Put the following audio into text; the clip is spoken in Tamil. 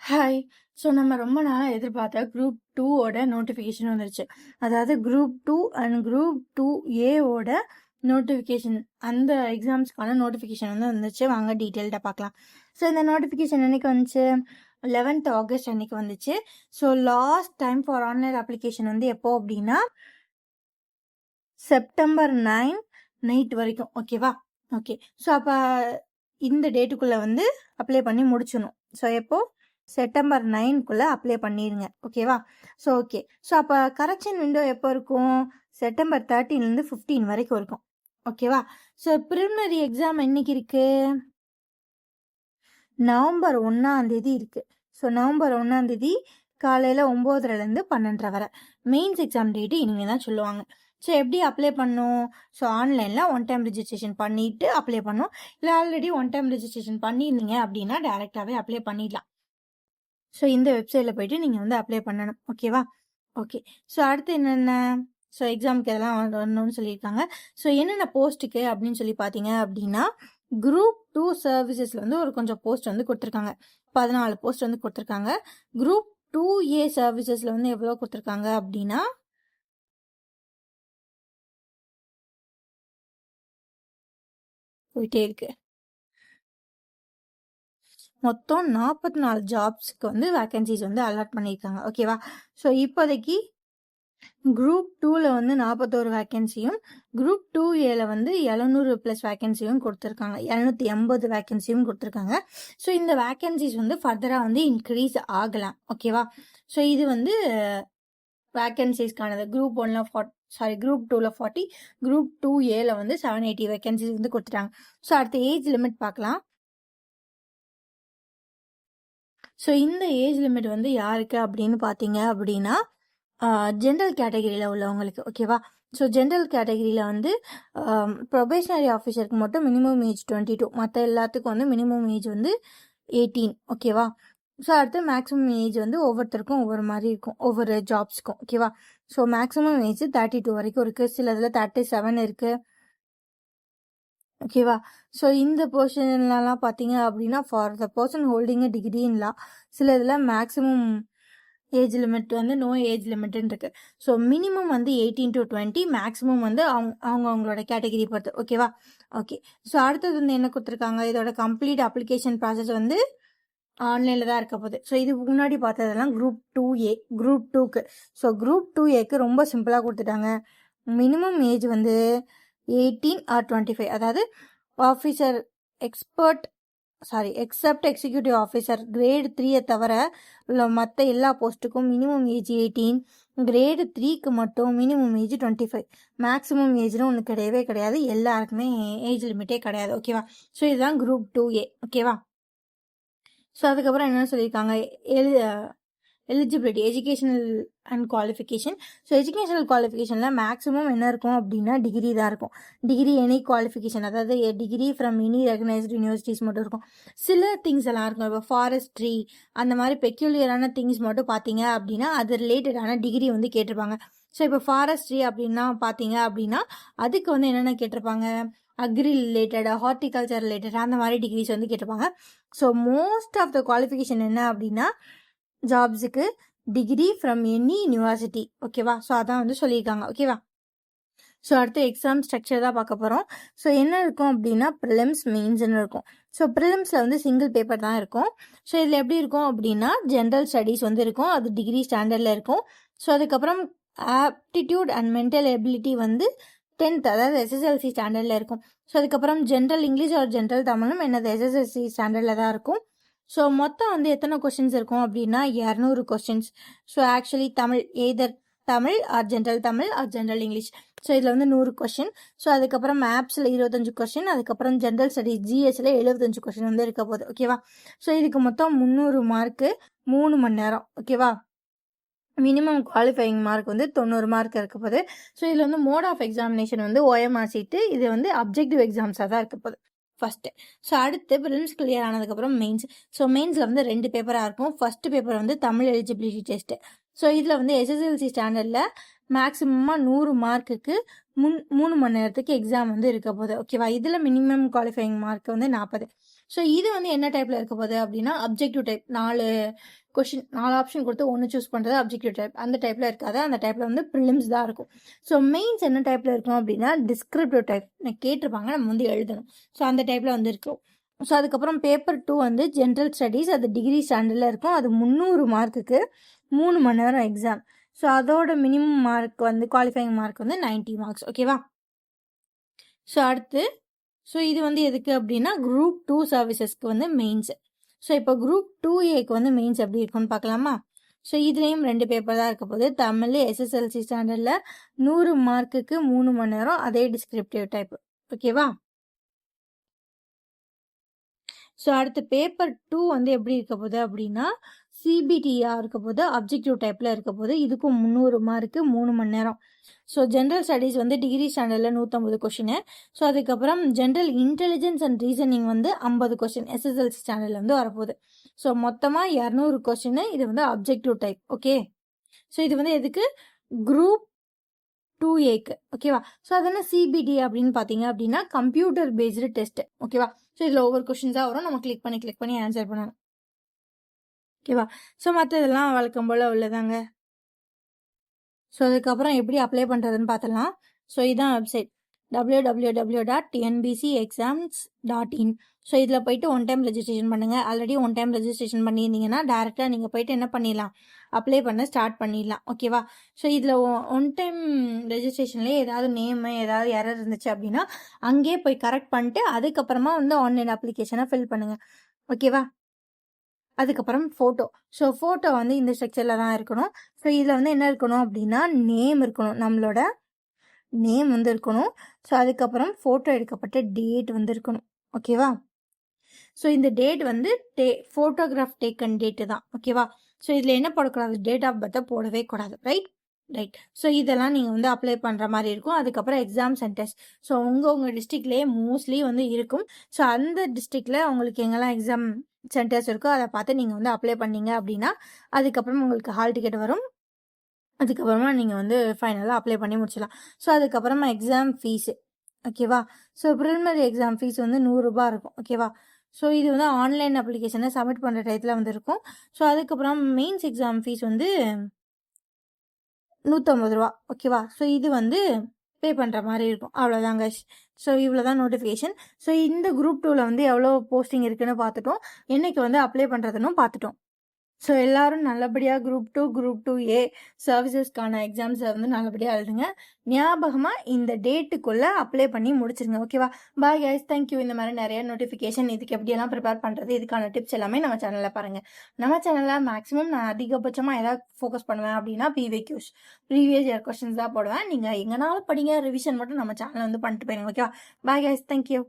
ஹாய். ஸோ நம்ம ரொம்ப நாளாக எதிர்பார்த்த குரூப் 2ஓட நோட்டிஃபிகேஷன் வந்துருச்சு. அதாவது குரூப் 2 அண்ட் குரூப் 2ஏவோட நோட்டிஃபிகேஷன், அந்த எக்ஸாம்ஸ்க்கான நோட்டிஃபிகேஷன் வந்து வந்துச்சு. வாங்க டீட்டெயில்டாக பார்க்கலாம். ஸோ இந்த நோட்டிஃபிகேஷன் என்னைக்கு வந்துச்சு? 11th ஆகஸ்ட் அன்னைக்கு வந்துச்சு. So last time for online application வந்து எப்போ அப்படின்னா செப்டம்பர் 9 நைட் வரைக்கும். ஓகேவா? ஓகே. ஸோ அப்போ இந்த டேட்டுக்குள்ளே வந்து அப்ளை பண்ணி முடிச்சிடணும். ஸோ எப்போ? செப்டம்பர் 9க்குள்ளே அப்ளை பண்ணிடுங்க. ஓகேவா? So okay. ஸோ அப்போ கரெக்ஷன் விண்டோ எப்போ இருக்கும்? செப்டம்பர் 13லேருந்து 15 வரைக்கும் இருக்கும். ஓகேவா? ஸோ ப்ரிலிமினரி எக்ஸாம் என்னைக்கு இருக்கு? நவம்பர் 1 இருக்கு. ஸோ நவம்பர் 1 காலையில் 9:30லேருந்து 12:30 வரை. மெயின்ஸ் எக்ஸாம் டேட்டு இனிமேல் தான் சொல்லுவாங்க. ஸோ எப்படி அப்ளை பண்ணும்? ஸோ ஆன்லைனில் ஒன் டைம் ரிஜிஸ்ட்ரேஷன் பண்ணிவிட்டு அப்ளை பண்ணும். இல்லை ஆல்ரெடி ஒன் டைம் ரிஜிஸ்ட்ரேஷன் பண்ணியிருந்தீங்க அப்படின்னா டேரெக்டாகவே அப்ளை பண்ணிடலாம். ஸோ இந்த வெப்சைட்டில் போய்ட்டு நீங்கள் வந்து அப்ளை பண்ணணும். ஓகேவா? ஓகே. ஸோ அடுத்து என்னென்ன? ஸோ எக்ஸாமுக்கு எதெல்லாம் வரணும்னு சொல்லியிருக்காங்க. ஸோ என்னென்ன போஸ்ட்டுக்கு அப்படின்னு சொல்லி பார்த்தீங்க அப்படின்னா குரூப் 2 சர்வீசஸில் வந்து ஒரு கொஞ்சம் போஸ்ட் வந்து கொடுத்துருக்காங்க. 14 போஸ்ட் வந்து கொடுத்துருக்காங்க. குரூப் 2A சர்வீசஸில் வந்து எவ்வளோ கொடுத்துருக்காங்க அப்படின்னா போயிட்டே இருக்கு. மொத்தம் 44 ஜாப்ஸ்க்கு வந்து வேக்கன்சிஸ் வந்து அலாட் பண்ணியிருக்காங்க. ஓகேவா? ஸோ இப்போதைக்கு குரூப் 2ல வந்து 41 வேக்கன்சியும் குரூப் 2ஏல வந்து 700+ வேக்கன்சியும் கொடுத்துருக்காங்க. 780 வேக்கன்சியும் கொடுத்துருக்காங்க. ஸோ இந்த வேக்கன்சிஸ் வந்து ஃபர்தராக வந்து இன்க்ரீஸ் ஆகலாம். ஓகேவா? ஸோ இது வந்து வேக்கன்சிஸ்க்கானது. குரூப் 1ல குரூப் 2ல 40, குரூப் 2ஏல வந்து 780 வேக்கன்சிஸ் வந்து கொடுத்துட்டாங்க. ஸோ அடுத்த ஏஜ் லிமிட் பார்க்கலாம். ஸோ இந்த ஏஜ் லிமிட் வந்து யாருக்கு அப்படின்னு பார்த்தீங்க அப்படின்னா ஜென்ரல் கேட்டகரியில் உள்ளவங்களுக்கு. ஓகேவா? ஸோ ஜென்ரல் கேட்டகரியில் வந்து ப்ரொபேஷனரி ஆஃபீஸருக்கு மட்டும் மினிமம் ஏஜ் 22, மற்ற எல்லாத்துக்கும் வந்து மினிமம் ஏஜ் வந்து 18. ஓகேவா? ஸோ அடுத்து மேக்ஸிமம் ஏஜ் வந்து ஒவ்வொருத்தருக்கும் ஒவ்வொரு மாதிரி இருக்கும், ஒவ்வொரு ஜாப்ஸ்க்கும். ஓகேவா? ஸோ மேக்ஸிமம் ஏஜ் 32 வரைக்கும் இருக்குது. சில இதில் 37 இருக்குது. ஓகேவா? ஸோ இந்த போர்ஷன்லலாம் பார்த்தீங்க அப்படின்னா for the person holding a degree in law, சில இதில் மேக்ஸிமம் ஏஜ் லிமிட் வந்து நோ ஏஜ் லிமிட்னு இருக்கு. ஸோ மினிமம் வந்து 18 to 20, மேக்ஸிமம் வந்து அவங்களோட கேட்டகிரி பொறுத்து. ஓகேவா? ஓகே. ஸோ அடுத்தது வந்து என்ன கொடுத்துருக்காங்க? இதோட கம்ப்ளீட் அப்ளிகேஷன் ப்ராசஸ் வந்து ஆன்லைனில் தான் இருக்க போகுது. ஸோ இதுக்கு முன்னாடி பார்த்ததெல்லாம் குரூப் 2A, குரூப் 2க்கு. ஸோ குரூப் 2Aக்கு ரொம்ப சிம்பிளாக கொடுத்துட்டாங்க. மினிமம் ஏஜ் வந்து 18 or 25, அதாவது officer accept executive officer great 3 தவிர உள்ள மற்ற எல்லா போஸ்ட்டுக்கும் மினிமம் ஏஜ் 18, கிரேடு 3க்கு மட்டும் மினிமம் ஏஜ் 25. மேக்ஸிமம் ஏஜ்னு ஒன்று கிடையவே கிடையாது. எல்லாருக்குமே ஏஜ் லிமிட்டே கிடையாது. ஓகேவா? ஸோ இதுதான் குரூப் 2A. ஓகேவா? ஸோ அதுக்கப்புறம் என்னென்னு சொல்லியிருக்காங்க? Eligibility, educational and qualification. So educational குவாலிஃபிகேஷனில் மேக்ஸிமம் என்ன இருக்கும் அப்படின்னா டிகிரி தான் இருக்கும். டிகிரி எனி குவாலிஃபிகேஷன், அதாவது degree from any recognised universities மட்டும் இருக்கும். சில திங்ஸ் எல்லாம் இருக்கும். இப்போ ஃபாரஸ்ட்ரி அந்த மாதிரி பெக்யூலியரான திங்ஸ் மட்டும் பார்த்தீங்க அப்படின்னா அது ரிலேட்டடான டிகிரி வந்து கேட்டிருப்பாங்க. ஸோ இப்போ ஃபாரஸ்ட்ரி அப்படின்னா பார்த்தீங்க அப்படின்னா அதுக்கு வந்து என்னென்ன கேட்டிருப்பாங்க? அக்ரி ரிலேட்டட், ஹார்டிகல்ச்சர் ரிலேட்டட், அந்த மாதிரி டிகிரிஸ் வந்து கேட்டிருப்பாங்க. So most of the qualification என்ன அப்படின்னா ஜாப்ஸுக்கு டிகிரி ஃப்ரம் எனி யூனிவர்சிட்டி. ஓகேவா? ஸோ அதான் வந்து சொல்லியிருக்காங்க. ஓகேவா? ஸோ அடுத்து எக்ஸாம் ஸ்ட்ரக்சர் தான் பார்க்க போகிறோம். ஸோ என்ன இருக்கும் அப்படின்னா ப்ரிலிம்ஸ், மெயின்ஸ்னு இருக்கும். ஸோ ப்ரிலிம்ஸில் வந்து சிங்கிள் பேப்பர் தான் இருக்கும். ஸோ இதில் எப்படி இருக்கும் அப்படின்னா ஜென்ரல் ஸ்டடீஸ் வந்து இருக்கும், அது டிகிரி ஸ்டாண்டர்டில் இருக்கும். ஸோ அதுக்கப்புறம் ஆப்டிடியூட் அண்ட் மென்டல் எபிலிட்டி வந்து 10th, அதாவது எஸ்எஸ்எல்சி ஸ்டாண்டர்டில் இருக்கும். ஸோ அதுக்கப்புறம் ஜென்ரல் இங்கிலீஷ் ஒரு ஜென்ரல் தமிழும் என்னது எஸ்எஸ்எல்சி ஸ்டாண்டர்டில் தான் இருக்கும். ஸோ மொத்தம் வந்து எத்தனை கொஸ்டின்ஸ் இருக்கும் அப்படின்னா 200 questions. So actually Tamil, either Tamil or general Tamil or general English. So இதில் வந்து 100 கொஸ்டின். ஸோ அதுக்கப்புறம் மேப்ஸில் 25 கொஸ்டின், அதுக்கப்புறம் ஜென்ரல் ஸ்டடீஸ் ஜிஎஸ்ல 75 கொஸ்டின் வந்து இருக்க போகுது. ஓகேவா? ஸோ இதுக்கு மொத்தம் 300 மார்க்கு, 3 மணி நேரம். ஓகேவா? மினிமம் குவாலிஃபையிங் மார்க் வந்து 90 மார்க் இருக்க போகுது. ஸோ இதில் வந்து மோட் ஆஃப் எக்ஸாமினேஷன் வந்து OMR சீட்டு, இது வந்து அப்ஜெக்டிவ் எக்ஸாம்ஸாக தான் இருக்க போகுது ஃபஸ்ட்டு. ஸோ அடுத்து ப்ரிலிம்ஸ் கிளியர் ஆனதுக்கப்புறம் மெயின்ஸ். ஸோ மெயின்ஸில் வந்து 2 பேப்பராக இருக்கும். ஃபஸ்ட்டு பேப்பர் வந்து தமிழ் எலிஜிபிலிட்டி டெஸ்ட்டு. ஸோ இதில் வந்து எஸ்எஸ்எல்சி ஸ்டாண்டர்டில் மேக்ஸிமமாக 100 மார்க்குக்கு 3 மணி நேரத்துக்கு எக்ஸாம் வந்து இருக்க போகுது. ஓகேவா? இதில் மினிமம் குவாலிஃபையிங் மார்க் வந்து 40. ஸோ இது வந்து என்ன டைப்பில் இருக்க போகுது அப்படின்னா அப்ஜெக்டிவ் டைப். 4 ஆப்ஷன் கொடுத்து ஒன்று சூஸ் பண்ணுறது அப்ஜெக்டிவ் டைப். அந்த டைப்பில் இருக்காது. அந்த டைப்பில் வந்து ப்ரிலிம்ஸ் தான் இருக்கும். ஸோ மெயின்ஸ் என்ன டைப்பில் இருக்கும் அப்படின்னா டிஸ்கிரிப்டிவ் டைப். கேட்டிருப்பாங்க, நம்ம வந்து எழுதணும். ஸோ அந்த டைப்பில் வந்து இருக்கும். ஸோ அதுக்கப்புறம் பேப்பர் 2 வந்து ஜென்ரல் ஸ்டடீஸ். அது டிகிரி ஸ்டாண்டர்டில் இருக்கும். அது 300 மார்க்குக்கு 3 மணி நேரம் எக்ஸாம். ஸோ அதோட மினிமம் மார்க் வந்து குவாலிஃபைங் மார்க் வந்து 90 மார்க்ஸ். ஓகேவா? ஸோ அடுத்து இது வந்து எதுக்கு அப்படின்னா குரூப் 2 சர்வீசஸ்க்கு வந்து மெயின்ஸ். ஸோ இப்போ குரூப் 2ஏக்கு வந்து மெயின்ஸ் எப்படி இருக்குன்னு பார்க்கலாமா? ஸோ இதுலேயும் 2 பேப்பர் தான் இருக்க போகுது. தமிழ் எஸ்எஸ்எல்சி ஸ்டாண்டர்டில் 100 மார்க்குக்கு 3 மணி நேரம், அதே டிஸ்கிரிப்டிவ் டைப். ஓகேவா? ஸோ அடுத்து பேப்பர் 2 வந்து எப்படி இருக்க போகுது அப்படின்னா சிபிடியாக இருக்க போது, அப்ஜெக்டிவ் டைப்பில் இருக்க போது. இதுக்கும் 300 மார்க்கு 3 மணி நேரம். ஸோ ஜென்ரல் ஸ்டடீஸ் வந்து டிகிரி ஸ்டாண்டர்டில் 150 கொஷின். ஸோ அதுக்கப்புறம் ஜென்ரல் இன்டெலிஜென்ஸ் அண்ட் ரீசனிங் வந்து 50 கொஷின் எஸ்எஸ்எல்சி ஸ்டாண்டர்டில் வந்து வரப்போகுது. ஸோ மொத்தமாக 200 கொஷின். இது வந்து அப்ஜெக்டிவ் டைப். ஓகே. ஸோ இது வந்து எதுக்கு? குரூப் 2ஏக்கு. ஓகேவா? ஸோ அதெல்லாம் சிபிடி அப்படின்னு பார்த்தீங்க அப்படின்னா கம்ப்யூட்டர் பேஸ்டு டெஸ்ட். ஓகேவா? ஸோ இதில் ஒவ்வொரு கொஷின்ஸாக வரும். நம்ம கிளிக் பண்ணி ஆன்சர் பண்ணணும். ஓகேவா? ஸோ மற்றதெல்லாம் வழக்கம் போல் உள்ளதாங்க. ஸோ அதுக்கப்புறம் எப்படி அப்ளை பண்ணுறதுன்னு பார்த்துடலாம். ஸோ இதுதான் வெப்சைட் www.tnbcexams.in. ஸோ இதில் போயிட்டு ஒன் டைம் ரெஜிஸ்ட்ரேஷன் பண்ணுங்கள். ஆல்ரெடி ஒன் டைம் ரெஜிஸ்ட்ரேஷன் பண்ணியிருந்தீங்கன்னா டேரெக்டாக நீங்கள் போயிட்டு என்ன பண்ணிடலாம், அப்ளை பண்ண ஸ்டார்ட் பண்ணிடலாம். ஓகேவா? ஸோ இதில் ஒன் டைம் ரெஜிஸ்ட்ரேஷன்லேயே ஏதாவது நேமு ஏதாவது எரர் இருந்துச்சு அப்படின்னா அங்கேயே போய் கரெக்ட் பண்ணிட்டு அதுக்கப்புறமா வந்து ஆன்லைன் அப்ளிகேஷனை ஃபில் பண்ணுங்கள். ஓகேவா? அதுக்கப்புறம் ஃபோட்டோ. ஸோ ஃபோட்டோ வந்து இந்த ஸ்ட்ரக்சரில் தான் இருக்கணும். ஸோ இதில் வந்து என்ன இருக்கணும் அப்படின்னா நேம் இருக்கணும், நம்மளோட நேம் வந்து இருக்கணும். ஸோ அதுக்கப்புறம் ஃபோட்டோ எடுக்கப்பட்ட டேட் வந்து இருக்கணும். ஓகேவா? ஸோ இந்த டேட் வந்து ஃபோட்டோகிராஃப் டேக்கன் டேட்டு தான். ஓகேவா? ஸோ இதில் என்ன போடக்கூடாது, டேட் ஆஃப் பர்த்தை போடவே கூடாது. ரைட். ஸோ இதெல்லாம் நீங்கள் வந்து அப்ளை பண்ணுற மாதிரி இருக்கும். அதுக்கப்புறம் எக்ஸாம் சென்டர்ஸ். ஸோ உங்கள் டிஸ்ட்ரிக்ட்லேயே மோஸ்ட்லி வந்து இருக்கும். ஸோ அந்த டிஸ்ட்ரிக்டில் உங்களுக்கு எங்கெல்லாம் எக்ஸாம் சென்டர்ஸ் இருக்கோ அதை பார்த்து நீங்கள் வந்து அப்ளை பண்ணீங்க அப்படின்னா அதுக்கப்புறம் உங்களுக்கு ஹால் டிக்கெட் வரும். அதுக்கப்புறமா நீங்கள் வந்து ஃபைனலாக அப்ளை பண்ணி முடிச்சிடலாம். ஸோ அதுக்கப்புறமா எக்ஸாம் ஃபீஸு. ஓகேவா? ஸோ ப்ரிலிமினரி எக்ஸாம் ஃபீஸ் வந்து 100 ரூபா இருக்கும். ஓகேவா? ஸோ இது வந்து ஆன்லைன் அப்ளிகேஷனை சப்மிட் பண்ணுற டயத்தில் வந்து இருக்கும். ஸோ அதுக்கப்புறம் மெயின்ஸ் எக்ஸாம் ஃபீஸ் வந்து 150 ரூபா. ஓகேவா? ஸோ இது வந்து பே பண்ணுற மாதிரி இருக்கும். அவ்வளோதாங்க. ஸோ இவ்வளோ தான் நோட்டிஃபிகேஷன். ஸோ இந்த குரூப் 2வில் வந்து எவ்வளோ போஸ்டிங் இருக்குன்னு பார்த்துட்டோம். என்னைக்கு வந்து அப்ளை பண்ணுறதுன்னு பார்த்துட்டோம். ஸோ எல்லாரும் நல்லபடியாக குரூப் 2 குரூப் 2A சர்வீசஸ்க்கான எக்ஸாம்ஸை வந்து நல்லபடியாக எழுதுங்க. ஞாபகமாக இந்த டேட்டுக்குள்ளே அப்ளை பண்ணி முடிச்சிருங்க. ஓகேவா? Bye guys, thank you. இந்த மாதிரி நிறைய நோட்டிஃபிகேஷன் இதுக்கு எப்படியெல்லாம் ப்ரிப்பேர் பண்ணுறது, இதுக்கான டிப்ஸ் எல்லாமே நம்ம சேனலில் பாருங்கள். நம்ம சேனலில் மேக்ஸிமம் நான் அதிகபட்சமாக எதாவது ஃபோக்கஸ் பண்ணுவேன் அப்படின்னா பிவிக்யூஸ், ப்ரீவியஸ் இயர் கொஸ்டின்ஸ் தான் போடுவேன். நீங்கள் எங்கனாலும் படிங்க, ரிவிஷன் மட்டும் நம்ம சேனலில் வந்து பண்ணிட்டு போயிருங்க. ஓகேவா? Bye guys, thank you.